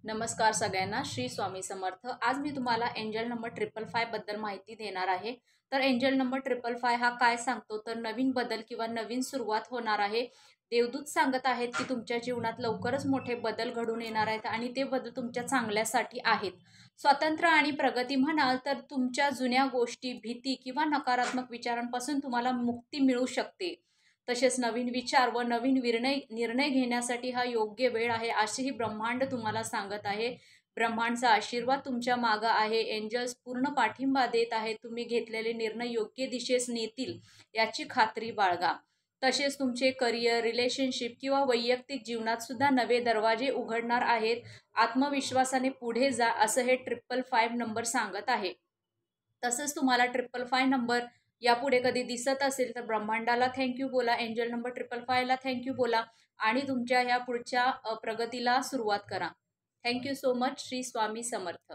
नमस्कार सगळ्यांना, श्री स्वामी समर्थ। आज मी तुम्हाला एंजल नंबर 555 बद्दल माहिती देणार आहे। तर एंजल नंबर 555 हा काय सांगतो, तर नवीन बदल किंवा नवीन सुरुवात होणार आहे। देवदूत सांगत आहेत की तुमच्या जीवनात लवकरच मोठे बदल घडून येणार आहेत आणि ते बदल तुमच्या चांगल्यासाठी आहेत। स्वातंत्र्य आणि प्रगती म्हणाल तर तुमच्या जुन्या गोष्टी, भीती किंवा नकारात्मक विचारांपासून तुम्हाला मुक्ती मिळू शकते। तसेच नवीन विचार व नवीन निर्णय घेण्यासाठी हा योग्य वेळ आहे, असेही ब्रह्मांड तुम्हाला सांगत आहे। ब्रह्मांडचा आशीर्वाद तुमच्या मागे आहे। एंजल्स पूर्ण पाठिंबा देत आहेत। तुम्ही घेतलेले निर्णय योग्य दिशेस नेतील याची खात्री बाळगा। तसेच तुमचे करिअर, रिलेशनशिप किंवा वैयक्तिक जीवनात सुद्धा नवे दरवाजे उघडणार आहेत। आत्मविश्वासाने पुढे जा, असं हे 555 नंबर सांगत आहे। तसंच तुम्हाला 555 नंबर यापुढे कधी दिसत असेल तर ब्रह्मांडाला थँक्यू बोला, एंजल नंबर 555 ला थँक्यू बोला आणि तुमच्या ह्या पुढच्या प्रगतीला सुरुवात करा। Thank you so much. Shri Swami समर्थ।